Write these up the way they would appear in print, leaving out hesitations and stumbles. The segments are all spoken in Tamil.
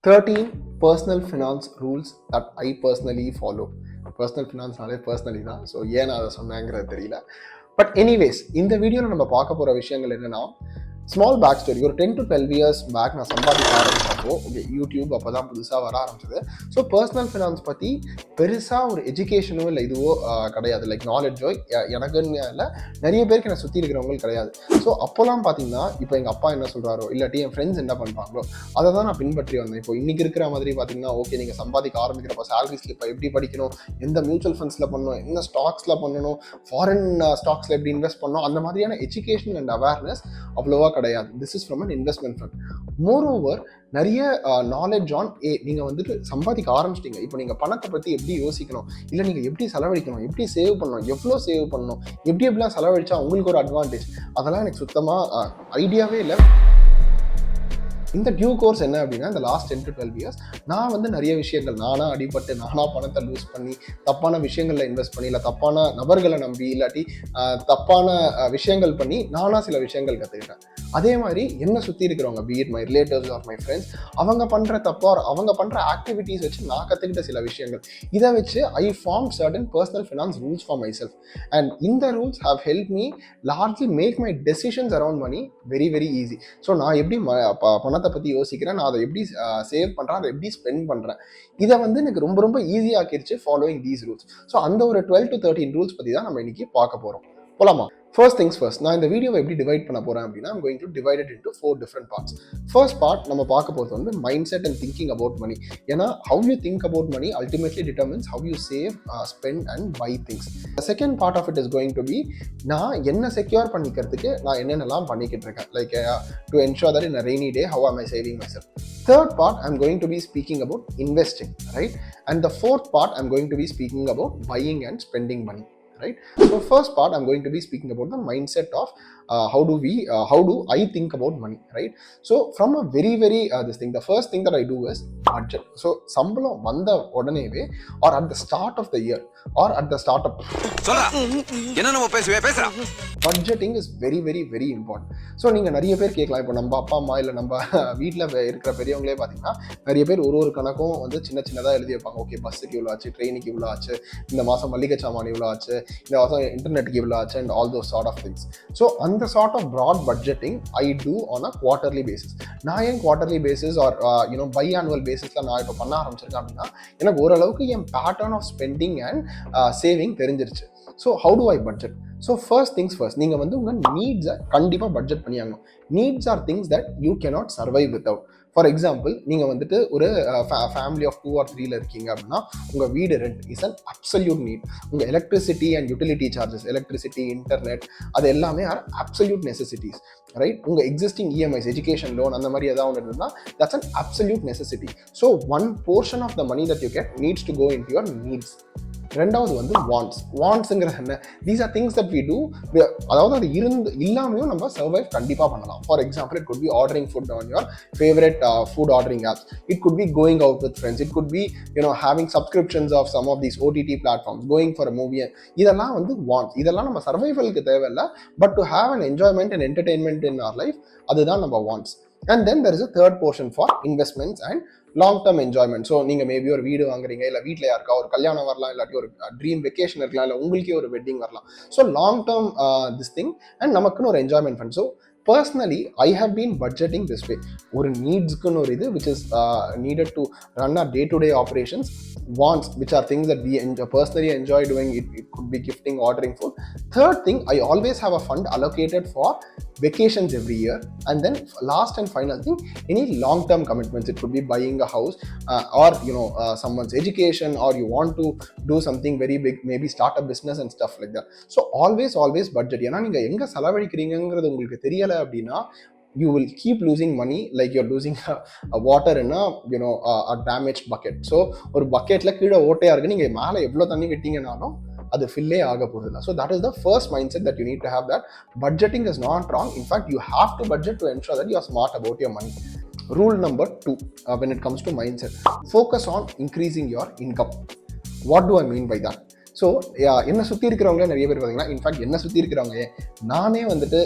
13 personal finance rules that I personally follow. Personal finance personally தான். ஸோ ஏன் நான் அதை சொன்னேங்கிறது தெரியல. பட் எனிவேஸ், இந்த வீடியோவில் நம்ம பார்க்க போகிற விஷயங்கள் என்னென்னா, ஸ்மால் பேக் ஸ்டோரி. ஒரு 10 to 12 இயர்ஸ் பேக் நான் சம்பாதிக்க ஆரம்பிச்சப்போ, ஓகே, யூடியூப் அப்போ தான் புதுசாக வர ஆரம்பிச்சது. ஸோ பர்சனல் ஃபினான்ஸ் பற்றி பெருசாக ஒரு எஜுகேஷனோ இல்லை இதுவோ கிடையாது. லைக் நாலேஜோ எனக்குன்னு இல்லை, நிறைய பேருக்கு என்னை சுற்றி இருக்கிறவங்களுக்கு கிடையாது. ஸோ அப்போலாம் பார்த்தீங்கன்னா, இப்போ எங்கள் அப்பா என்ன சொல்கிறாரோ இல்லாட்டி என் ஃப்ரெண்ட்ஸ் என்ன பண்ணுறாங்களோ அதை தான் நான் பின்பற்றி வந்தேன். இப்போ இன்றைக்கி இருக்கிற மாதிரி பார்த்தீங்கன்னா, ஓகே, நீங்கள் சம்பாதிக்க ஆரம்பிக்கிறப்ப சேலரி ஸ்லிப்பை எப்படி படிக்கணும், எந்த மியூச்சுவல் ஃபண்ட்ஸில் பண்ணணும், என்ன ஸ்டாக்ஸில் பண்ணணும், ஃபாரின் ஸ்டாக்ஸில் எப்படி இன்வெஸ்ட் பண்ணணும், அந்த மாதிரியான எஜுகேஷன் அண்ட் அவேர்னஸ் அவ்வளோவா கிடையாது. This is from an investment fund. More over நிறைய நாலேஜ் ஆன் நீங்கள் வந்துட்டு சம்பாதிக்க ஆரம்பிச்சிட்டிங்க. இப்போ நீங்கள் பணத்தை பற்றி எப்படி யோசிக்கணும், இல்லை நீங்கள் எப்படி செலவழிக்கணும், எப்படி சேவ் பண்ணணும், எவ்வளோ சேவ் பண்ணணும், எப்படிலாம் செலவழிச்சா உங்களுக்கு ஒரு அட்வான்டேஜ், அதெல்லாம் எனக்கு சுத்தமாக ஐடியாவே இல்லை. இந்த டியூ கோர்ஸ் என்ன அப்படின்னா, இந்த லாஸ்ட் 10 to 12 இயர்ஸ் நான் வந்து நிறைய விஷயங்கள் நானாக அடிபட்டு, நானாக பணத்தை லூஸ் பண்ணி, தப்பான விஷயங்களில் இன்வெஸ்ட் பண்ணி, இல்லை தப்பான நபர்களை நம்பி, இல்லாட்டி தப்பான விஷயங்கள் பண்ணி நானாக சில விஷயங்கள் கற்றுக்கிட்டேன். அதே மாதிரி என்னை சுற்றி இருக்கிறவங்க, be it my relatives R my friends, அவங்க பண்ணுற தப்பாக அவங்க பண்ணுற ஆக்டிவிட்டீஸ் வச்சு நான் கற்றுக்கிட்ட சில விஷயங்கள், இதை வச்சு I form certain personal finance rules for myself. And இந்த rules have help me largely make my decisions around money very very easy. So நான் எப்படி பணத்தை பற்றி யோசிக்கிறேன், நான் அதை எப்படி சேவ் பண்ணுறேன், அதை எப்படி ஸ்பெண்ட் பண்ணுறேன், இதை வந்து எனக்கு ரொம்ப ரொம்ப ஈஸியாக்கிடுச்சு ஃபாலோயிங் தீஸ் ரூல்ஸ். ஸோ அந்த ஒரு 12 to 13 ரூல்ஸ் பற்றி தான் நம்ம இன்னைக்கு பார்க்க போகிறோம். போலாமா? ஃபர்ஸ்ட் திங்ஸ் ஃபர்ஸ்ட், நான் இந்த வீடியோவை எப்படி டிவைட் பண்ண போகிறேன் அப்படின்னா, I'm going to divide it into 4 different parts. First part நம்ம பார்க்க போகிறது வந்து mind set and thinking about money. ஏன்னா how you think about money ultimately determines how you save, spend and buy things. The second part of it is going to be, நான் என்ன செக்யூர் பண்ணிக்கிறதுக்கு நான் என்னென்னலாம் பண்ணிக்கிட்டு இருக்கேன், like to ensure that in a rainy day how am I saving myself. Third part, I'm going to be speaking about investing, right? And the fourth part, I'm going to be speaking about buying and spending money. Right? So first part, I'm going to be speaking about the mindset of how do I think about money, right? So from a very this thing, the first thing that I do is budget. So சம்பளம் வந்த உடனேவே or at the start of the year or at the start of budgeting is very very important. So நீங்கள் நிறைய பேர் கேட்கலாம், இப்போ நம்ம அப்பா அம்மா இல்லை நம்ம வீட்டில் இருக்கிற பெரியவங்களே பார்த்தீங்கன்னா, நிறைய பேர் ஒரு கணக்கும் வந்து சின்னதாக எழுதி வைப்பாங்க. ஓகே, பஸ்ஸுக்கு இவ்வளோ ஆச்சு, ட்ரெயினுக்கு இவ்வளோ ஆச்சு, இந்த மாதம் மளிகை சாமான் இவ்வளோ ஆச்சு, இந்த மாதம் இன்டர்நெட்டுக்கு இவ்வளோ ஆச்சு, and all those sort of things. So அந்த sort of broad budgeting I do on a quarterly basis. நான் ஏன் quarterly basis or biannual பேசிஸில் நான் இப்போ பண்ண ஆரம்பிச்சிருக்கேன் அப்படின்னா, எனக்கு ஓரளவுக்கு என் pattern of spending and saving தெரிஞ்சிருச்சு. So how do I budget? So first things first, நீங்கள் வந்து உங்கள் நீட்ஸை கண்டிப்பாக பட்ஜெட் பண்ணியாகணும். Needs are things that you cannot survive without. For example, நீங்கள் வந்துட்டு ஒரு ஃபேமிலி ஆஃப் 2 or 3 இருக்கீங்க அப்படின்னா, உங்கள் வீடு rent is an absolute need. உங்கள் electricity and utility charges, electricity, internet, அது எல்லாமே ஆர் அப்சல்யூட் நெசசிட்டிஸ், ரைட்? உங்கள் எக்ஸிஸ்டிங் இஎம்ஐஸ், எஜுகேஷன் லோன், அந்த மாதிரி ஏதாவது ஒன்று இருந்தால் that's an absolute necessity. So one portion of the money that you get needs to go into your needs. ரெண்டாவது வந்து வாண்ட்ஸுங்கிறது என்ன? These are things that we do. அதாவது அது இல்லாமையும் நம்ம சர்வைவ் கண்டிப்பாக பண்ணலாம். For example, it could be ordering food on your favourite food ordering apps. It could be going out with friends. It could be having subscriptions of some of these OTT platforms, going for a movie. இதெல்லாம் வந்து வாண்ட்ஸ். இதெல்லாம் நம்ம சர்வைவலுக்கு தேவையில்லை, but to have an enjoyment and entertainment in our life, அதுதான் நம்ம wants. And then there is a third portion for investments and long-term enjoyment. So நீங்கள் மேபி ஒரு வீடு வாங்குறீங்க, இல்லை வீட்டில் யாருக்கா ஒரு கல்யாணம் வரலாம், இல்லாட்டி ஒரு ட்ரீம் வெக்கேஷன் இருக்கலாம், இல்லை உங்களுக்கே ஒரு வெட்டிங் வரலாம். So long term this thing and நமக்குன்னு ஒரு enjoyment fund. So personally I have been budgeting this way. ஒரு நீட்ஸ்க்குன்னு ஒரு இது which is needed to run our day-to-day operations. Wants, which are things that we personally enjoy doing. It could be gifting, ordering food. Third thing, I always have a fund allocated for vacations every year. And then last and final thing, any long-term commitments. It could be buying a house or someone's education, or you want to do something very big, maybe start a business and stuff like that. So always budget. ஏன்னா நீங்கள் எங்கே செலவழிக்கிறீங்கிறது உங்களுக்கு தெரியலை அப்படின்னா, you will keep losing money like you're losing a water in a damaged bucket. So ஒரு பக்கெட்ல கீழே ஓட்டையா இருக்கு, நீங்க மேலே எவ்வளவு தண்ணி விட்டீங்கனாலும் அது ஃபில்லே ஆக போகுது. So that is the first mindset that you need to have, that budgeting is not wrong. In fact, you have to budget to ensure that you are smart about your money. Rule number 2, when it comes to mindset, focus on increasing your income. What do I mean by that? So என்னை சுற்றி இருக்கிறவங்களே நிறைய பேர் பார்த்தீங்கன்னா, இன்ஃபேக்ட் என்னை சுற்றி இருக்கிறவங்க நானே வந்துட்டு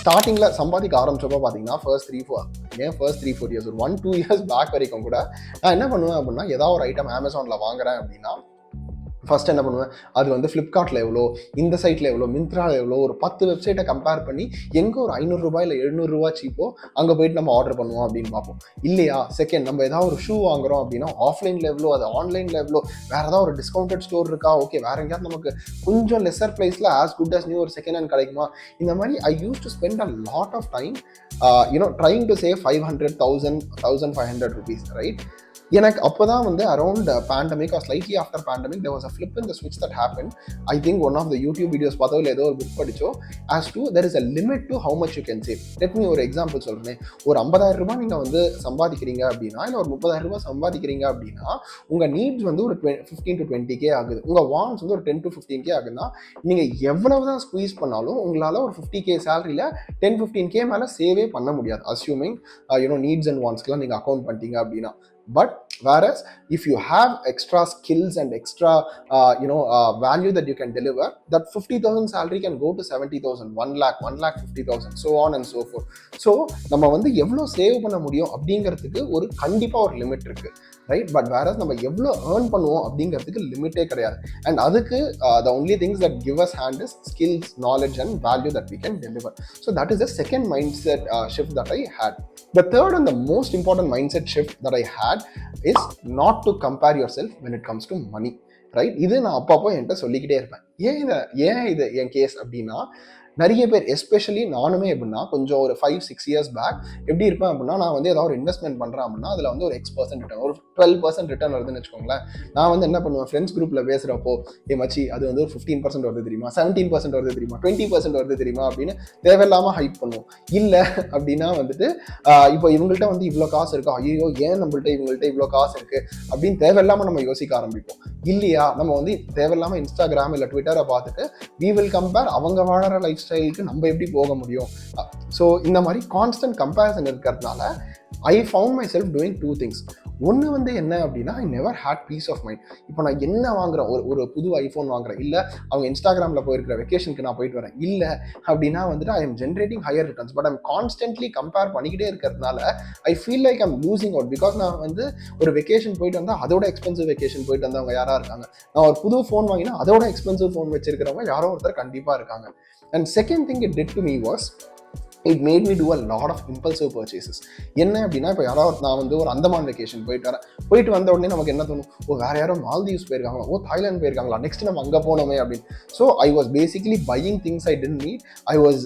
ஸ்டார்டிங்கில் சம்பாதிக்க ஆரம்பிச்சப்போ பார்த்தீங்கன்னா ஃபர்ஸ்ட் 3-4 இயர்ஸ், ஒரு 1-2 இயர்ஸ் பேக் வரைக்கும் கூட நான் என்ன பண்ணுவேன் அப்படின்னா, ஏதாவது ஒரு ஐட்டம் அமேசானில் வாங்குறேன் அப்படின்னா ஃபர்ஸ்ட் என்ன பண்ணுவேன், அது வந்து ஃப்ளிப்கார்ட்டில் எவ்வளோ, இந்த சைட்டில் எவ்வளோ, மிந்த்ராவில் எவ்வளோ, ஒரு 10 வெப்சைட்டை கம்பேர் பண்ணி எங்கே ஒரு 500 ரூபாய் இல்லை 700 ரூபா சீப்போ அங்கே போயிட்டு நம்ம ஆர்டர் பண்ணுவோம் அப்படின்னு பார்ப்போம். இல்லையா, செகண்ட் நம்ம ஏதாவது ஒரு ஷூ வாங்குறோம் அப்படின்னா ஆஃப்லைனில் எவ்வளோ, அது ஆன்லைனில் எவ்வளோ, வேறு ஏதாவது ஒரு டிஸ்கவுண்டட் ஸ்டோர் இருக்கா, ஓகே வேறு எங்கேயாவது நமக்கு கொஞ்சம் லெஸர் ப்ரைஸில் ஆஸ் குட் அஸ் நியூ ஒரு செகண்ட் ஹேண்ட் கிடைக்குமா. இந்த மாதிரி I use to spend a lot of time trying to save 500, 1000, 1500 rupees, right. எனக்கு அப்போ தான் வந்து around pandemic or slightly after pandemic there was a flip in the switch that happened. I think one of the YouTube videos பார்த்தோ இல்லை ஏதோ ஒரு புக் படிச்சோ as to there is a limit to how much you can save. Let me ஒரு எக்ஸாம்பிள் சொல்கிறேன். ஒரு 50,000 ரூபாய் நீங்கள் வந்து சம்பாதிக்கிறீங்க அப்படின்னா, இல்லை ஒரு 30,000 ரூபாய் சம்பாதிக்கிறீங்க அப்படின்னா, உங்கள் நீட்ஸ் வந்து ஒரு 15 to 20K ஆகுது, உங்கள் வான்ஸ் வந்து ஒரு 10 to 15K ஆகுதுன்னா, நீங்கள் எவ்வளவு தான் ஸ்குவீஸ் பண்ணாலும் உங்களால் ஒரு 50K சேலரியில் 10-15K மேலே சேவே பண்ண முடியாது, அஸ்யூமிங் நீட்ஸ் அண்ட் வான்ஸ்க்குலாம் நீங்கள் அக்கௌண்ட் பண்ணிட்டீங்க அப்படின்னா. But whereas if you have extra skills and extra value that you can deliver, that 50,000 salary can go to 70,000, 1 lakh, 1,50,000, so on and so forth. So நம்ம வந்து எவ்வளோ சேவ் பண்ண முடியும் அப்படிங்கிறதுக்கு ஒரு கண்டிப்பாக ஒரு லிமிட் இருக்கு, ரைட். பட் வேற நம்ம எவ்வளோ ஏர்ன் பண்ணுவோம் அப்படிங்கிறதுக்கு லிமிட்டே கிடையாது. அண்ட் அதுக்கு the only things that give us hand is skills, knowledge and value that we can deliver. So that is the second mindset shift that I had. The third and the most important mindset shift that I had is not to compare yourself when it comes to money, right. இது நான் அப்பப்போ என்கிட்ட சொல்லிக்கிட்டே இருப்பேன். ஏன் இது என் கேஸ் அப்படின்னா, நிறைய பேர் எஸ்பெஷலி நானுமே எப்படின்னா கொஞ்சம் ஒரு 5-6 இயர்ஸ் பேக் எப்படி இருப்பேன் அப்படின்னா, நான் வந்து ஏதாவது ஒரு இன்வெஸ்ட்மெண்ட் பண்ணுறேன் அப்படின்னா அதில் வந்து ஒரு X% ரிட்டர்ன், ஒரு 12% ரிட்டர்ன் வருதுன்னு வச்சுக்கோங்களேன். நான் வந்து என்ன பண்ணுவேன், ஃப்ரெண்ட்ஸ் குரூப்பில் பேசுகிறப்போ, மச்சி அது வந்து ஒரு 15% வருது தெரியுமா, 17% வருது தெரியுமா, 20% வருது தெரியுமா அப்படின்னு தேவையில்லாமல் ஹைப் பண்ணுவோம். இல்லை அப்படின்னா வந்துட்டு இப்போ இவங்கள்ட்ட வந்து இவ்வளோ காசு இருக்கா, ஐயோ ஏன் இவங்கள்ட்ட இவ்வளோ காசு இருக்குது அப்படின்னு தேவையில்லாமல் நம்ம யோசிக்க ஆரம்பிப்போம். இல்லையா, நம்ம வந்து தேவையில்லாமல் இன்ஸ்டாகிராம் இல்லை ட்விட்டரை பார்த்துட்டு we will compare அவங்க வாழற லைஃப் ஸ்டைலுக்கு நம்ம எப்படி போக முடியும். ஸோ இந்த மாதிரி கான்ஸ்டன்ட் கம்பேரிசன் இருக்கிறதுனால I found myself doing 2 things. ஒன்று வந்து என்ன அப்படின்னா, I never had peace of mind. இப்போ நான் என்ன வாங்குறேன், ஒரு புது ஐஃபோன் வாங்குறேன், இல்லை அவங்க இன்ஸ்டாகிராமில் போயிருக்கிற வெக்கேஷனுக்கு நான் போயிட்டு வரேன், இல்லை அப்படின்னா வந்துட்டு I am generating higher returns, but I'm constantly compare பண்ணிக்கிட்டே இருக்கிறதுனால I feel like I'm losing out. Because நான் வந்து ஒரு வெக்கேஷன் போயிட்டு வந்தால் அதோட எக்ஸ்பென்சிவ் வெக்கேஷன் போயிட்டு வந்தவங்க யாராக இருக்காங்க, நான் ஒரு புது ஃபோன் வாங்கினா அதோட எக்ஸ்பென்சிவ் ஃபோன் வச்சிருக்கிறவங்க யாரோ ஒருத்தர் கண்டிப்பாக இருக்காங்க. And second thing it did to me was it made me do a lot of impulsive purchases. என்ன அப்படின்னா, இப்போ யாராவது நான் வந்து ஒரு அந்தமான் வெக்கேஷன் போயிட்டு வந்த உடனே நமக்கு என்ன தோணும், வேற யாரும் மால்தீவ்ஸ் போயிருக்காங்களா, தாய்லாந்து போயிருக்காங்களா, நெக்ஸ்ட் நம்ம அங்கே போனோமே அப்படின்னு. So I was basically buying things I didn't need. I was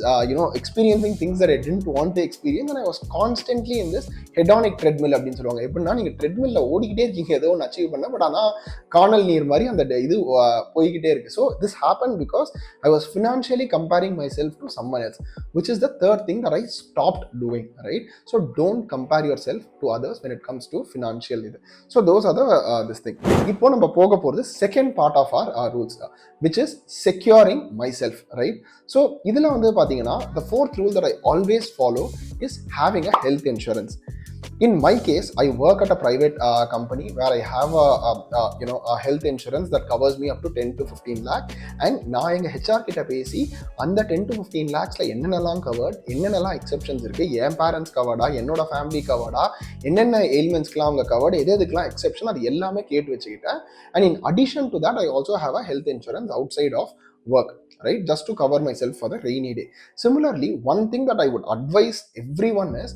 experiencing things that I didn't want to experience. And I was constantly in this hedonic treadmill அப்படின்னு சொல்லுவாங்க. எப்படின்னா, நீங்கள் ட்ரெட்மில்ல ஓடிக்கிட்டே இருக்கீங்க, ஏதோ ஒன்று அச்சீவ் பண்ண, பட் ஆனால் காணல் நீர் மாதிரி அந்த இது போய்கிட்டே இருக்கு. So this happen because I was financially comparing my self to someone else, which is the third thing that I stopped doing, right? So don't compare yourself to others when it comes to financial. So those are the this thing. இப்போ நம்ம போக போறது second part of our rules, which is securing myself, right? So இதுல வந்து பாத்தீங்கன்னா, the fourth rule that I always follow is having a health insurance. In my case, I work at a private company where I have a health insurance that covers me up to 10 to 15 lakh. And நான் எங்க HR கிட்ட பேசி அந்த 10 to 15 lakhsல என்னென்னலாம் கவர்ட், என்னென்னலாம் எக்ஸெப்ஷன்ஸ் இருக்கு, என் பேரண்ட்ஸ் கவர்டா, என்னோட ஃபேமிலி கவர்டா, என்னென்ன எலிமெண்ட்ஸ்க்குலாம் அவங்க கவர்டு, எதுக்கெல்லாம் எக்ஸெப்ஷன், அது எல்லாமே கேட்டு வச்சுக்கிட்டேன். And in addition to that, I also have a health insurance outside of work, right? Just to cover myself for the rainy day. Similarly, one thing that I would advise everyone is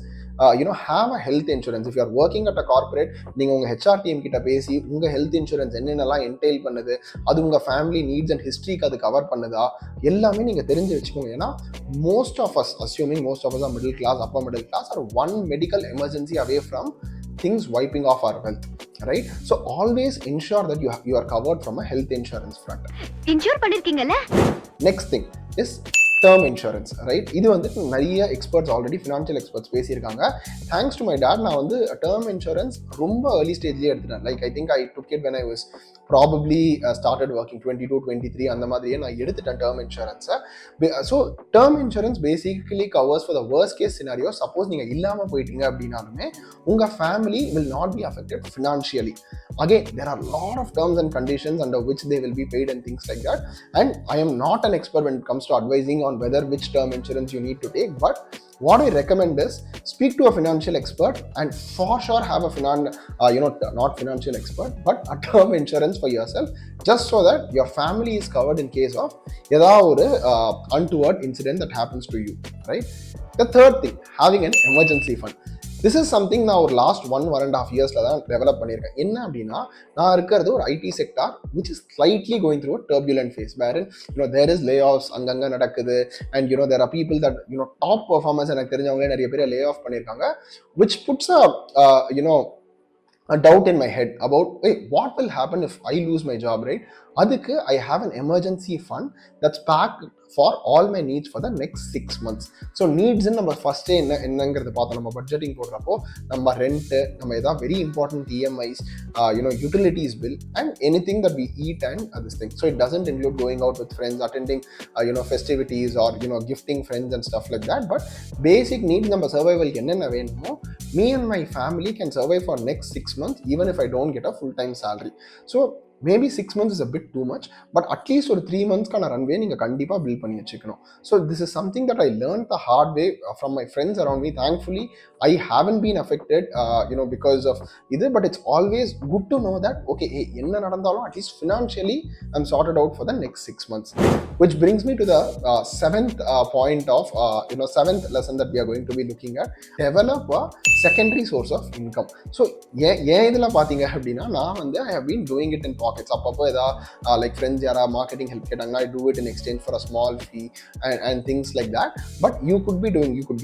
have a health insurance. If you are working at a corporate, நீங்க உங்க HR டீம் கிட்ட பேசி உங்க ஹெல்த் இன்சூரன்ஸ் என்னென்னலாம் என்டெயில் பண்ணுது, அது உங்க ஃபேமிலி நீட்ஸ் அண்ட் ஹிஸ்ட்ரிக்கு அது கவர் பண்ணுதா, எல்லாமே நீங்க தெரிஞ்சு வச்சுக்கோங்க. ஏன்னா most of us, assuming most of us are middle class, upper middle class, are one medical emergency away from things wiping off our wealth, right? So always ensure that you are covered from a health insurance front. Insure பண்ணிருக்கீங்கல. Next thing is term insurance, right? இது வந்துட்டு நிறைய எக்ஸ்பர்ட்ஸ், ஆல்ரெடி ஃபினான்ஷியல் எக்ஸ்பர்ட்ஸ் பேசியிருக்காங்க. தேங்க்ஸ் டு மை டாட் நான் வந்து டேர்ம் இன்சூரன்ஸ் ரொம்ப ஏர்லி ஸ்டேஜ்லேயே எடுத்துட்டேன். Like I think I took it when I was probably started working 22, 23 அந்த மாதிரியே நான் எடுத்துட்டேன் டேர்ம் இன்சூரன்ஸை. So term insurance basically covers for the worst case scenario. Suppose நீங்கள் இல்லாமல் போயிட்டீங்க அப்படின்னாலுமே உங்கள் family will not be affected financially. Again, there are a lot of terms and conditions under which they will be paid and things like that. And I am not an expert when it comes to advising on whether which term insurance you need to take. But what I recommend is speak to a financial expert and for sure have a not financial expert, but a term insurance for yourself, just so that your family is covered in case of ஏதாவது untoward incident that happens to you, right? The third thing, having an emergency fund. This is something நான் ஒரு லாஸ்ட் 1.5 இயர்ஸில் தான் டெவலப் பண்ணியிருக்கேன். என்ன அப்படின்னா, நான் இருக்கிறது ஒரு IT sector which is slightly going through turbulent phase where there is layoffs அங்கங்கே நடக்குது. And there are people that top performance எனக்கு தெரிஞ்சவங்களே நிறைய பேர் லே ஆஃப் பண்ணியிருக்காங்க, which puts a doubt in my head about, hey, what will happen if I lose my job, right? அதுக்கு I have an emergency fund that's packed for all my needs for the next 6 months. So நீட்ஸ்ன்னு நம்ம ஃபஸ்ட்டே என்னங்கிறது பார்த்தோம். நம்ம பட்ஜெட்டிங் போடுறப்போ நம்ம ரெண்ட்டு, நம்ம எதாவது very important EMIs, utilities bill and anything that we eat and this thing. So it doesn't include going out with friends, attending festivities or gifting friends and stuff like that. But basic needs நம்ம சர்வைவலுக்கு என்னென்ன வேணுமோ me and my family can survive for next 6 months even if I don't get a full-time salary. So maybe 6 months is a bit too much, but at least ஒரு 3 monthsக்கான ரன்வே நீங்கள் கண்டிப்பாக பில்ட் பண்ணி வச்சுக்கணும். So this is something that I learn the hard way from my friends around me. Thankfully I haven't been affected because of இது. But it's always good to know that okay, என்ன நடந்தாலும் at least financially I'm sorted out for the next 6 months. Which brings me to the seventh point of seventh lesson that we are going to be looking at. Develop a secondary source of income. So ஏன் இதில் பார்த்தீங்க அப்படின்னா, நான் வந்து I have been doing it in pockets. அப்பப்போ ஏதாவது லைக் ஃப்ரெண்ட்ஸ் யாராவது மார்க்கெட்டிங் ஹெல்ப் கேட்டாங்கன்னா I do it in exchange for a small fee and things like that. But you could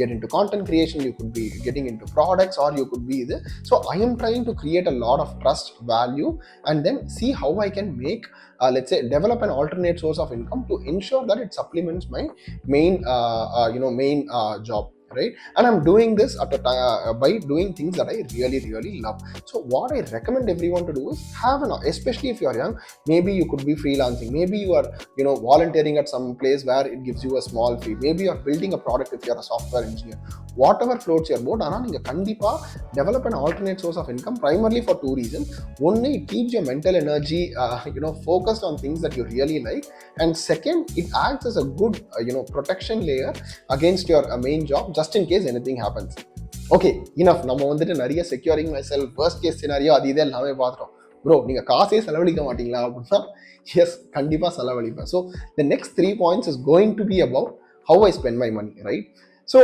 get into content creation, you could be getting into products, or you could be this. So I am trying to create a lot of trust, value, and then see how I can make let's say develop an alternate source of income to ensure that it supplements my main job, right? And I'm doing this by doing things that I really, really love. So what I recommend everyone to do is have especially if you are young, maybe you could be freelancing, maybe you are volunteering at some place where it gives you a small fee, maybe you are building a product if you are a software engineer, whatever floats your boat. ஆனால் நீங்கள் கண்டிப்பாக develop an alternate source of income primarily for 2 reasons. One, it keeps your mental energy focused on things that you really like, and second, it acts as a good protection layer against your main job, just in case anything happens. Okay, enough. நம்ம வந்துட்டு நிறைய securing myself, worst case scenario அது இதே எல்லாமே பார்த்துட்டோம். ப்ரோ நீங்கள் காசே செலவழிக்க மாட்டீங்களா அப்படின்னா, எஸ், கண்டிப்பாக செலவழிப்பேன். So the next 3 points is going to be about how I spend my money, right? So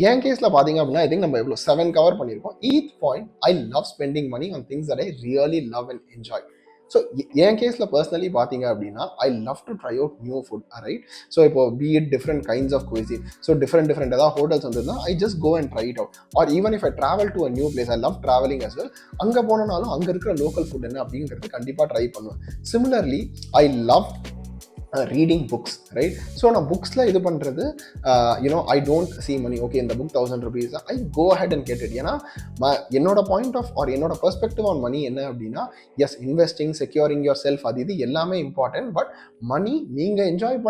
என் கேஸில் பார்த்தீங்க அப்படின்னா, ஐ திங்க் நம்ம எவ்வளோ 7 கவர் பண்ணியிருக்கோம். Each point I love spending money on things that I really love and enjoy. So என் கேஸில் பர்சனலி பார்த்தீங்க அப்படின்னா, I love to try out new food, right? So இப்போ be it different kinds of cuisine. So different ஏதாவது ஹோட்டல்ஸ் வந்துருந்தா I just go and try it out. Or even if I travel to a new place, I love travelling as well. அங்கே போனாலும் அங்கே இருக்கிற லோக்கல் ஃபுட் என்ன அப்படிங்கிறது கண்டிப்பாக ட்ரை பண்ணுவேன். Similarly I love reading books, right? So நான் புக்ஸில் இது பண்ணுறது I don't see money. Okay, இந்த book 1000 rupees, I go ahead and get it. ஏன்னா என்னோட பாயிண்ட் ஆஃப் ஆர் என்னோட பெர்ஸ்பெக்டிவ் ஆன் மணி என்ன அப்படின்னா, yes, investing, securing yourself, அது இது எல்லாமே இம்பார்ட்டன்ட். பட் மணி நீங்கள் என்ஜாய்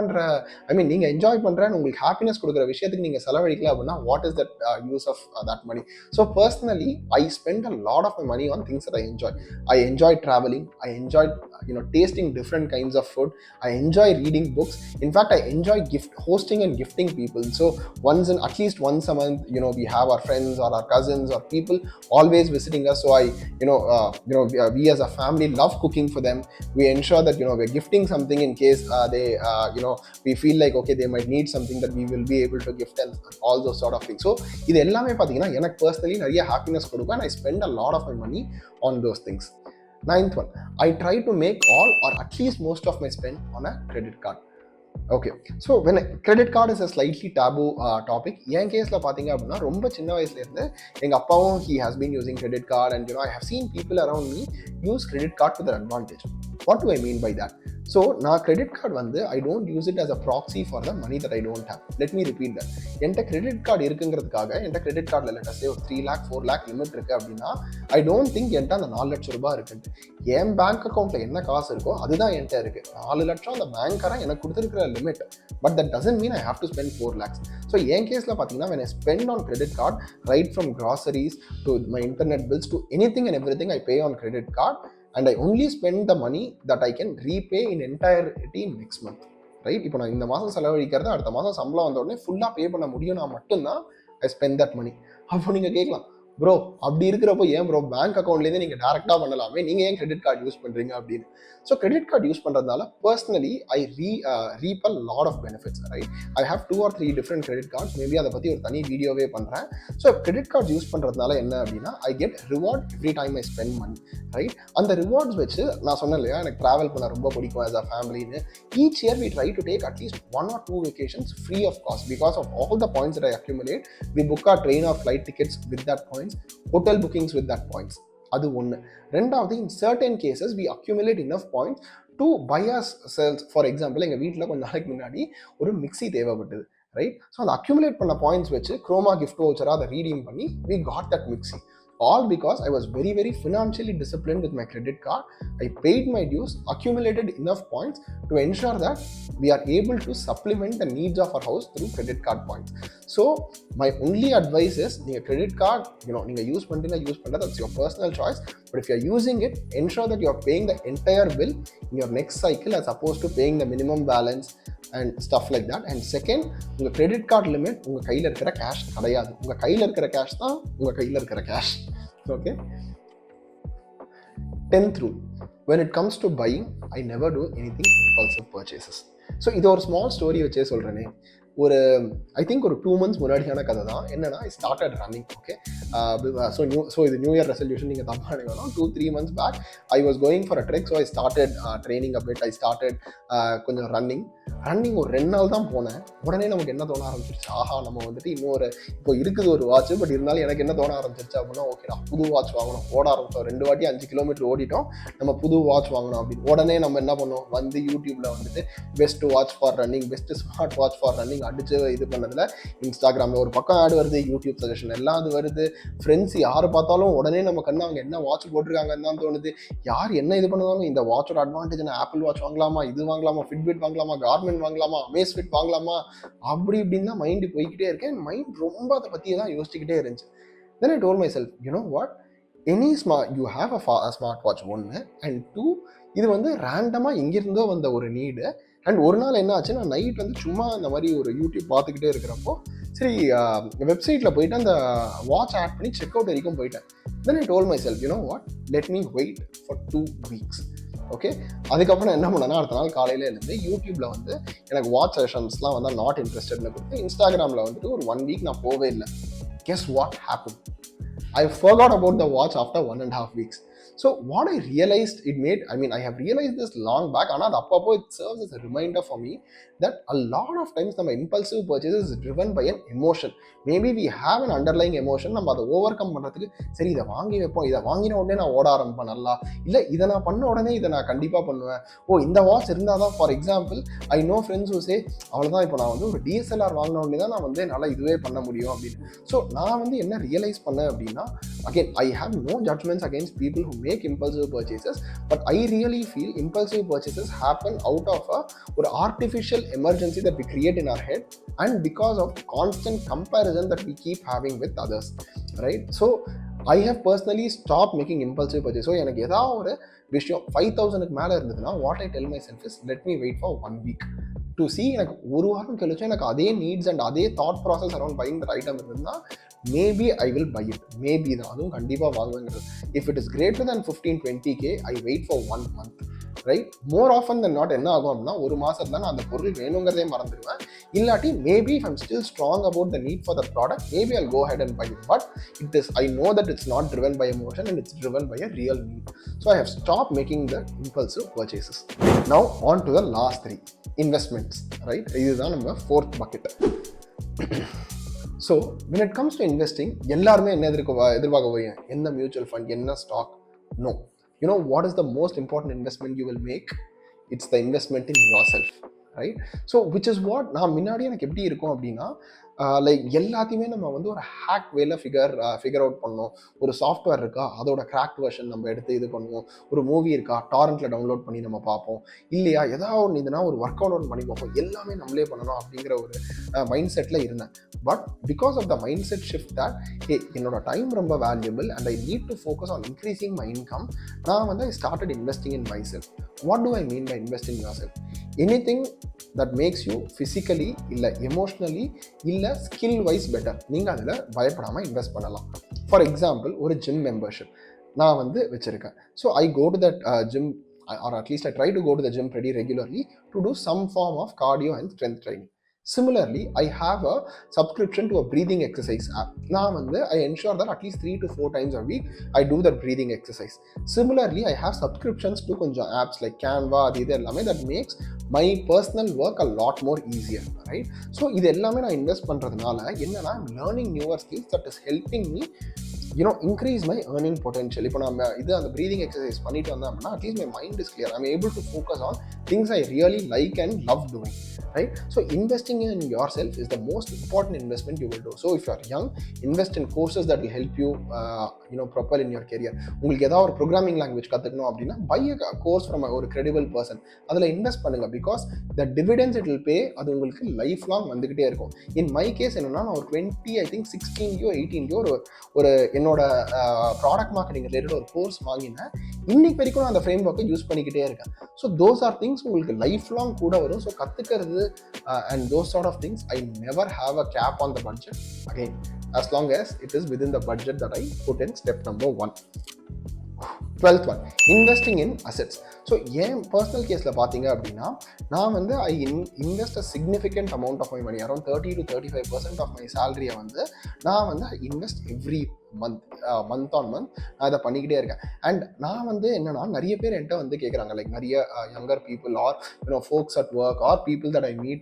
பண்ணுறேன்னு உங்களுக்கு ஹாப்பினஸ் கொடுக்குற விஷயத்துக்கு நீங்கள் செலவழிக்கல அப்படின்னா, what is that use of that money? So personally I spend a lot of my money on things that I enjoy traveling, I enjoy tasting different kinds of food, I enjoy reading books. In fact, I enjoy hosting and gifting people. So at least once a month, we have our friends or our cousins or people always visiting us. So we as a family love cooking for them. We ensure that we're gifting something in case they we feel like okay, they might need something that we will be able to gift and all those sort of things. So இது எல்லாமே பார்த்தீங்கன்னா எனக்கு personally நிறைய happiness கொடுக்கும், and I spend a lot of my money on those things. 9th one, I try to make all or at least most of my spend on a credit card. Okay, so when credit card is a slightly taboo topic, என் கேஸில் பார்த்தீங்க அப்படின்னா ரொம்ப சின்ன வயசுலேருந்து எங்கள் அப்பாவும் he has been using credit card, and I have seen people around me use credit card to their advantage. What do I mean by that? So நான் கிரெடிட் கார்டு வந்து I don't use it as a proxy for the money that I don't have. Let me repeat that. என்கிட்ட கிரெடிட் கார்டு இருக்குங்கிறதுக்காக என்கிட்ட கிரெடிட் கார்டில் லெட்டஸ்டே ஒரு 3 lakh 4 lakh லிமிட் இருக்குது அப்படின்னா ஐ டோன்ட் திங்க் என்கிட்ட அந்த 4 லட்சம் ரூபாய் இருக்குன்ட்டு. என் பேங்க் அக்கௌண்ட்டில் என்ன காசு இருக்கோ அதுதான் என்கிட்ட இருக்குது. 4 லட்சம் அந்த பேங்க்காரன் எனக்கு கொடுத்துருக்கிற limit. But that doesn't mean I have to spend 4 lakhs. So என் கேஸில் பார்த்தீங்கன்னா when I spend on credit card, right from groceries to my internet bills to anything and everything I pay on credit card, and I only spend the money that I can repay in entirety next month. Right? இப்போ நான் இந்த மாதம் செலவழிக்கிறது அடுத்த மாதம் சம்பளம் வந்த உடனே ஃபுல்லாக பே பண்ண முடியும் நான் மட்டும்தான் ஐ ஸ்பெண்ட் தட் மணி. அப்போ நீங்கள் கேட்கலாம், ப்ரோ அப்படி இருக்கிறப்போ ஏன் ப்ரோ பேங்க் அக்கௌண்ட்லேருந்து நீங்கள் டேரெக்டாக பண்ணலாமே, நீங்கள் ஏன் கிரெடிட் கார்டு யூஸ் பண்ணுறீங்க அப்படின்னு. ஸோ கிரெடிட் கார்டு யூஸ் பண்ணுறதுனால personally I reap a lot of benefits. Right? I have 2 or 3 different credit cards. Maybe அதை பற்றி ஒரு தனி வீடியோவே பண்ணுறேன். ஸோ கிரெடிட் கார்டு யூஸ் பண்ணுறதுனால என்ன அப்படின்னா I get reward every time I spend money. Right? அந்த ரிவார்ட்ஸ் வச்சு நான் சொன்னேன் இல்லையா, எனக்கு ட்ராவல் பண்ண ரொம்ப பிடிக்கும் ஆஸ் அ ஃபேமிலின்னு. Each year we try to take at least 1 or 2 vacations free of cost because of all the points that I accumulate. We book our train or flight tickets with that points, hotel bookings with that points. அது ஒன்று. ரெண்டாவது, in certain cases we accumulate enough points to buy ourselves. For example எங்கள் வீட்டில் கொஞ்சம் நாளைக்கு முன்னாடி ஒரு மிக்ஸி தேவைப்பட்டது. ரைட்? ஸோ அந்த அக்யூமுலேட் பண்ண பாயிண்ட்ஸ் வச்சு குரோமா கிஃப்ட் வவுச்சராக அதை ரீடீம் பண்ணி we got that mixi. All because I was very, very financially disciplined with my credit card. I paid my dues, accumulated enough points to ensure that we are able to supplement the needs of our house through credit card points. So my only advice is, your credit card, நீங்க யூஸ் பண்றீங்க, that's your personal choice. But if you're using it, ensure that you're paying the entire bill in your next cycle as opposed to paying the minimum balance and stuff like that. And second, உங்க credit card limit உங்க கையில இருக்கிற கேஷ் கிடையாது. உங்க கையில இருக்கிற கேஷ் தான் உங்க கையில இருக்கிற cash. Okay? 10th rule. When it comes to buying, I never do anything impulsive purchases. So இது ஒரு ஸ்மால் ஸ்டோரி வச்சே சொல்றேனே. ஒரு ஐ திங்க் ஒரு 2 months முன்னாடியான கதை தான். என்னன்னா, I started running. Okay? So இது நியூ இயர் ரெசல்யூஷன் நீங்கள் தப்பாக நினைக்கணும். 2-3 months back I was going for a trek. So I started training a bit. I started கொஞ்சம் ரன்னிங் ஒரு 2 நாள் தான் போனேன். உடனே நமக்கு என்ன தோண ஆரம்பிச்சிருச்சு, ஆஹா நம்ம வந்துட்டு இன்னொரு இப்போ இருக்குது ஒரு வாட்ச், பட் இருந்தாலும் எனக்கு என்ன தோண ஆரம்பிச்சிருச்சு அப்படின்னா, ஓகேடா புது வாட்ச் வாங்கணும். ஓட ஆரம்பிச்சோம். 2 வாட்டி 5 கிலோமீட்டர் ஓடிட்டோம், நம்ம புது வாட்ச் வாங்கணும் அப்படின்னு. உடனே நம்ம என்ன பண்ணோம், வந்து யூடியூப்ல வந்துட்டு best watch for running, best smart watch for running அடிச்சு இது பண்ணதுல இன்ஸ்டாகிராமில் ஒரு பக்கம் ஆட் வருது, யூடியூப் சஜஷன் எல்லாம் அது வருது. ஃப்ரெண்ட்ஸ் யார் பார்த்தாலும் உடனே நம்ம கண்ணு அவங்க என்ன வாட்ச் போட்டிருக்காங்கன்னு தான் தோணுது. யார் என்ன இது பண்ணாலும் இந்த வாட்சோட அட்வான்டேஜ் என்ன, ஆப்பிள் வாட்ச் வாங்கலாமா, இது வாங்கலாமா, ஃபிட்பிட் வாங்கலாமா, கார்மெண்ட் வாங்கலாமா, அமேஸ்ஃபிட் வாங்கலாமா, அப்படி இப்படின்னு தான் மைண்டு போய்கிட்டே இருக்கேன். மைண்ட் ரொம்ப அதை பற்றியே தான் யோசிச்சுக்கிட்டே இருந்துச்சு. Then I told myself, you know what, you have a smart watch 1 and 2, இது வந்து ரேண்டமாக எங்கிருந்தோ வந்த ஒரு நீடு. அண்ட் ஒரு நாள் என்ன ஆச்சு, நான் நைட் வந்து சும்மா இந்த மாதிரி ஒரு யூடியூப் பார்த்துக்கிட்டே இருக்கிறப்போ சரி வெப்சைட்டில் போயிட்டு அந்த வாட்ச் ஆட் பண்ணி செக் அவுட் வரைக்கும் போயிட்டேன். Then I told myself, you know what, let me wait for 2 weeks. Okay? அதுக்கப்புறம் நான் என்ன பண்ணேன்னா, அடுத்த நாள் காலையில் இருந்து யூடியூப்ல வந்து எனக்கு வாட்ச் செஷன்ஸ்லாம் வந்து நாட் இன்ட்ரெஸ்டட்னு கொடுத்து, இன்ஸ்டாகிராமில் வந்துட்டு ஒரு 1 week நான் போவே இல்லை. Guess what happened? I forgot about the watch after 1.5 weeks. So what I realized, I have realized this long back, ஆனால் அப்பப்போ it serves as a reminder for me that a lot of times நம்ம impulsive purchases is driven by an emotion. Maybe we have an underlying emotion. நம்ம அதை ஓவர் கம் பண்ணுறதுக்கு சரி இதை வாங்கி வைப்போம், இதை வாங்கின உடனே நான் ஓட ஆரம்பிப்பேன் நல்லா, இல்லை இதை நான் பண்ண உடனே இதை நான் கண்டிப்பாக பண்ணுவேன், இந்த வாட்ச் இருந்தால் தான். For example, I know friends who say, அவ்வளோதான் இப்போ நான் வந்து ஒரு டிஎஸ்எல்ஆர் வாங்கின உடனே தான் நான் வந்து என்னால் இதுவே பண்ண முடியும் அப்படின்னு. ஸோ நான் வந்து என்ன ரியலைஸ் பண்ணேன் அப்படின்னா, again I have no judgments against people who make impulsive purchases, but I really feel impulsive purchases happen out of a artificial emergency that we create in our head, and because of constant comparison that we keep having with others, right? So I have personally stopped making impulsive purchases. So எனக்கு ஏதாவது ஒரு விஷயம் 5,000க்கு மேலே இருந்ததுன்னா, what I tell myself is, let me wait for 1 week to see. எனக்கு ஒரு வாரம் கழிச்சு எனக்கு அதே நீட்ஸ் அண்ட் அதே thought process around buying that item இருந்ததுன்னா, maybe I will buy it. Maybe தான், அதுவும் கண்டிப்பாக வாங்குவேங்கிறது. If it is greater than 15-20K, I wait for 1 month. Right? More often then not என்ன ஆகும் அப்படின்னா, ஒரு மாதத்துல நான் அந்த பொருள் வேணுங்கிறதே மறந்துடுவேன். இல்லாட்டி maybe if I'm still strong about the need for the product, maybe I'll go ahead and buy it. But I know that it's not driven by emotion and it's driven by a real need. So I have stopped making the impulsive purchases. Now on to the last 3, investments. Right? இதுதான் நம்ம 4th bucket. So when it comes to investing, எல்லாருமே என்ன எதிர்பார்க்க போய் என்ன மியூச்சுவல் ஃபண்ட், என்ன stock? No. You know what is the most important investment you will make? It's the investment in your self, right? So which is what நான் முன்னாடி எனக்கு எப்படி இருக்கும் அப்படின்னா, லைக் எல்லாத்தையுமே நம்ம வந்து ஒரு ஹேக் வேல ஃபிகர் அவுட் பண்ணோம். ஒரு சாஃப்ட்வேர் இருக்கா, அதோட கிராக்ட் வெர்ஷன் நம்ம எடுத்து இது பண்ணுவோம். ஒரு மூவி இருக்கா, டாரண்ட்ல டவுன்லோட் பண்ணி நம்ம பார்ப்போம். இல்லையா ஏதாவது ஒன்று இதுனா ஒரு ஒர்க் அவுட் பண்ணி பார்ப்போம். எல்லாமே நம்மளே பண்ணணும் அப்படிங்கிற ஒரு மைண்ட் செட்ல இருந்தேன். But because of the mind set shift that என்னோட டைம் ரொம்ப valuable and I need to focus on increasing my income, நான் வந்து I started investing in myself. What do I mean by investing yourself? Anything that makes you physically இல்லை எமோஷ்னலி இல்லை ஸ்கில் வைஸ் பெட்டர், நீங்கள் அதில் பயப்படாமல் இன்வெஸ்ட் பண்ணலாம். ஃபார் எக்ஸாம்பிள், ஒரு ஜிம் மெம்பர்ஷிப் நான் வந்து வச்சுருக்கேன். So I go to that gym, or at least I try to go to the gym pretty regularly to do some form of cardio and strength training. Similarly, I have a subscription to a breathing exercise app. நான் வந்து I ensure that at least 3 to 4 times a week I do that breathing exercise. Similarly, I have subscriptions to கொஞ்சம் apps like Canva, இது எல்லாமே that makes my personal work a lot more easier, right? So இது எல்லாமே நான் இன்வெஸ்ட் பண்ணுறதுனால என்னன்னா, I'm learning newer skills that is helping me increase my earning potential. இப்போ நம்ம அந்த breathing exercise பண்ணிட்டு வந்தேன் அப்படின்னா, at least my mind is clear. I'm able to focus on things I really like and love doing, right? So investing in yourself is the most important investment you will do. So if you are young, invest in courses that will help you propel in your career. உங்களுக்கு ஏதாவது ஒரு ப்ரோக்ராமிங் லாங்குவேஜ் கற்றுக்கணும் அப்படின்னா, buy a course from ஒரு credible person. அதில் இன்வெஸ்ட் பண்ணுங்க, because the dividends it will pay அது உங்களுக்கு லைஃப் லாங் வந்துகிட்டே இருக்கும். இன் மை கேஸ் என்னன்னா, நான் ஒரு 16 ஒரு என்னோட ப்ராடக்ட் மார்க்கெட்டிங் ரிலேட்டட் ஒரு கோர்ஸ் வாங்கினேன். இன்னைக்கு வரைக்கும் நான் அந்த ஃப்ரேம் ஒர்க்கை யூஸ் பண்ணிக்கிட்டே இருக்கேன். ஸோ தோஸ் ஆர் திங்ஸ் உங்களுக்கு லைஃப் லாங் கூட வரும். ஸோ கற்றுக்கிறது and those sort of things I never have a cap on the budget again, as long as it is within the budget that I put in step number 1. 12th one, investing in assets. So என் பர்சனல் கேஸில் பார்த்தீங்க அப்படின்னா, நான் வந்து I invest a significant amount of my money, around 30 to 35% of my சேலரியை வந்து நான் வந்து invest every month on month நான் அதை பண்ணிக்கிட்டே இருக்கேன். அண்ட் நான் வந்து என்னன்னா, நிறைய பேர் என்கிட்ட வந்து கேட்குறாங்க, லைக் நிறைய younger people are folks at work or people that I meet,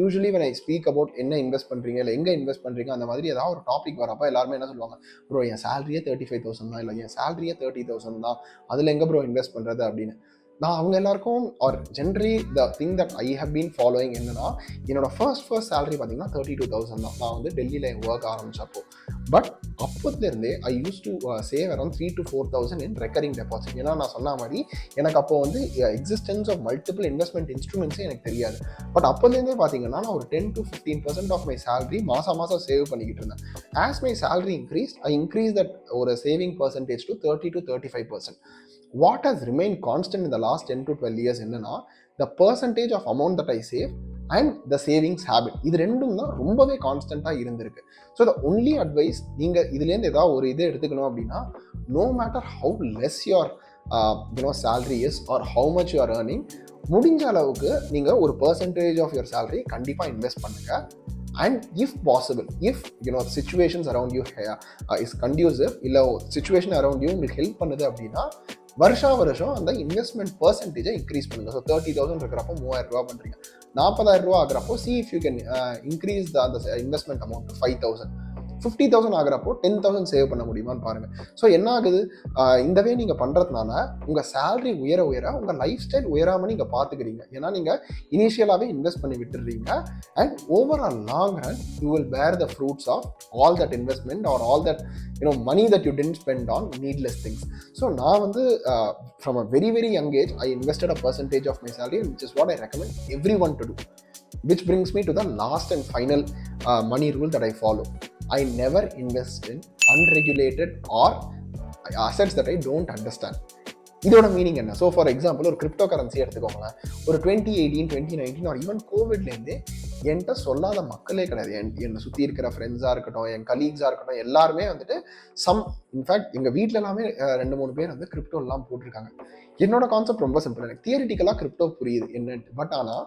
usually when I speak about என்ன இன்வெஸ்ட் பண்ணுறீங்க இல்லை எங்கே இன்வெஸ்ட் பண்ணுறீங்க, அந்த மாதிரி ஏதாவது ஒரு டாபிக் வரப்போ எல்லாருமே என்ன சொல்லுவாங்க, ப்ரோ என் சேலரியே 35,000 தான், இல்லை என் சேலரியே 30,000 தான், அதில் எங்கே ப்ரோ இன்வெஸ்ட் பண்ணுறது அப்படின்னு. நான் அவங்க எல்லாருக்கும் or generally the thing that I have been following என்னன்னா, என்னோட ஃபர்ஸ்ட் சேலரி பார்த்தீங்கன்னா 32,000 தான். நான் வந்து டெல்லியில் என் ஒர்க் ஆரம்பிச்சப்போ. பட் அப்போதுலேருந்தே I use to save around 3,000 to 4,000 in recurring deposit. ஏன்னா நான் சொன்ன மாதிரி எனக்கு அப்போ வந்து எக்ஸிஸ்டன்ஸ் ஆஃப் மல்டிபிள் இன்வெஸ்ட்மெண்ட் இன்ஸ்ட்ருமெண்ட்ஸே எனக்கு தெரியாது. பட் அப்போதுலேருந்தே பார்த்தீங்கன்னா, நான் ஒரு 10 to 15% ஆஃப் மை சேலரி மாதம் சேவ் பண்ணிக்கிட்டு இருந்தேன். As my salary I increase that ஒரு saving percentage to 30 to 35%. What has remained constant in the last 10 to 12 years என்னன்னா, the percentage of amount that I save and the savings habit, இது ரெண்டும் தான் ரொம்பவே கான்ஸ்டன்ட்டாக இருந்திருக்கு. ஸோ the only advice, நீங்கள் இதுலேருந்து ஏதாவது ஒரு இது எடுத்துக்கணும் அப்படின்னா, no matter how less your salary is or how much you are earning, முடிஞ்ச அளவுக்கு நீங்கள் ஒரு percentage of your salary கண்டிப்பாக இன்வெஸ்ட் பண்ணுங்க. And if possible, if situations around you is conducive, இல்லை situation around you உங்களுக்கு ஹெல்ப் பண்ணுது அப்படின்னா, வருஷம் அந்த இன்வெஸ்ட்மெண்ட் பர்சன்டேஜை இன்க்ரீஸ் பண்ணுங்க. ஸோ 30,000 இருக்கிறப்போ 3,000 ரூபா பண்ணுறீங்க, 40,000 ரூபா ஆகிறப்போ see if you can increase அந்த இன்வெஸ்ட்மெண்ட் அமௌண்ட் 5,000. 50,000 ஆகிறப்போ 10,000 சேவ் பண்ண முடியுமான்னு பாருங்கள். ஸோ என்ன ஆகுது, இந்த வே நீங்கள் பண்ணுறதுனால உங்கள் சேலரி உயர உங்கள் லைஃப் ஸ்டைல் உயராமல் நீங்கள் பார்த்துக்கிறீங்க. ஏன்னா நீங்கள் இனிஷியலாகவே இன்வெஸ்ட் பண்ணி விட்டுடுறீங்க. And over a long run you will bear the fruits of all that investment or all that money that you didn't spend on needless things. So நான் வந்து from a very very young age I invested a percentage of my salary, which is what I recommend everyone to do. Which brings me to the last and final money rule that I follow. I never invest in unregulated or assets that I don't understand. இதோட மீனிங் என்ன? ஸோ ஃபார் எக்ஸாம்பிள், ஒரு கிரிப்டோ கரன்சி எடுத்துக்கோங்களேன். ஒரு 2018, 2019 ஆர் ஈவன் கோவிட்லேருந்தே என்கிட்ட சொல்லாத மக்களே கிடையாது. என்னை சுற்றி இருக்கிற ஃப்ரெண்ட்ஸாக இருக்கட்டும், என் கலீக்ஸாக இருக்கட்டும், எல்லாருமே வந்துட்டு இன்ஃபேக்ட் எங்கள் வீட்டில் எல்லாமே 2-3 பேர் வந்து கிரிப்டோ எல்லாம் போட்டிருக்காங்க. என்னோட கான்செப்ட் ரொம்ப சிம்பிள். எனக்கு தியரிட்டிக்கலாக கிரிப்டோ புரியுது என்னன்ட்டு. பட் ஆனால்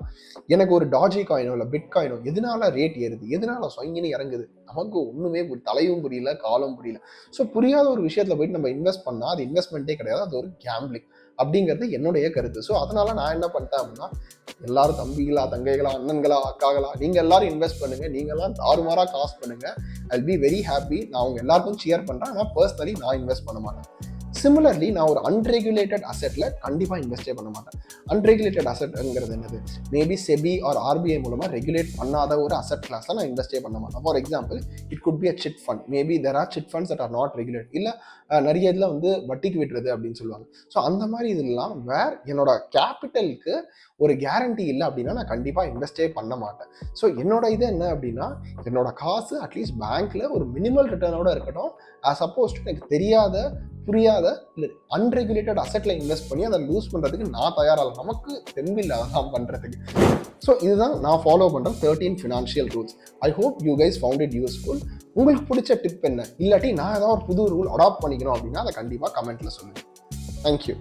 எனக்கு ஒரு டாஜி காயினோ இல்லை பிட் காயினோ எதனால ரேட் ஏறுது, எதனால சொங்கின்னு இறங்குது, நமக்கு ஒன்றுமே தலையும் புரியல, காலும் புரியல. ஸோ புரியாத ஒரு விஷயத்தில் போயிட்டு நம்ம இன்வெஸ்ட் பண்ணால் அது இன்வெஸ்ட்மெண்ட்டே கிடையாது, அது ஒரு கேம்பிளிங் அப்படிங்கிறது என்னுடைய கருத்து. ஸோ அதனால நான் என்ன பண்ணிட்டேன் அப்படின்னா, எல்லாரும் தம்பிகளா, தங்கைகளா, அண்ணன்களா, அக்காகளா, நீங்கள் எல்லாரும் இன்வெஸ்ட் பண்ணுங்க, நீங்கள்லாம் தாறுமாறாக காசு பண்ணுங்க, I will be very happy. நான் அவங்க எல்லாருக்கும் ஷேர் பண்ணுறேன். ஆனால் பர்சனலி நான் இன்வெஸ்ட் பண்ண மாட்டேன். சிமிலர்லி நான் ஒரு அன்ரெகுலேட்டட் அசெட்டில் கண்டிப்பாக இன்வெஸ்டே பண்ண மாட்டேன். அன்ரெகுலேட்டட் அசெட்ங்கிறது என்னது? மேபி செபி ஆர் ஆர்பிஐ மூலமாக ரெகுலேட் பண்ணாத ஒரு அசெட் கிளாஸை நான் இன்வெஸ்டே பண்ண மாட்டேன். For example, it could be a chit fund. Maybe there are chit funds that are not regulate. இல்லை நிறைய இதில் வந்து வட்டிக்கு விட்டுறது அப்படின்னு சொல்லுவாங்க. ஸோ அந்த மாதிரி இதெல்லாம் வேர் என்னோட கேபிட்டலுக்கு ஒரு கேரண்டி இல்லை அப்படின்னா நான் கண்டிப்பாக இன்வெஸ்டே பண்ண மாட்டேன். ஸோ என்னோட இது என்ன அப்படின்னா, என்னோட காசு அட்லீஸ்ட் பேங்க்ல ஒரு மினிமல் ரிட்டர்னோட இருக்கட்டும். சப்போஸ் எனக்கு தெரியாத புரியாத இல்லை அன்ரெகுலேட்டட் அசெட்ல இன்வெஸ்ட் பண்ணி அதை லூஸ் பண்ணுறதுக்கு நான் தயாராக, நமக்கு தெம்பில்லை அதெல்லாம் பண்ணுறதுக்கு. ஸோ இதுதான் நான் ஃபாலோ பண்ணுற 13 financial rules. I hope you guys found it useful. உங்களுக்கு பிடிச்ச டிப் என்ன? இல்லாட்டி நான் ஏதாவது ஒரு புது ரூல் அடாப்ட் பண்ணிக்கணும் அப்படின்னா அதை கண்டிப்பாக கமெண்ட்ல சொல்லுங்கள். தேங்க்யூ.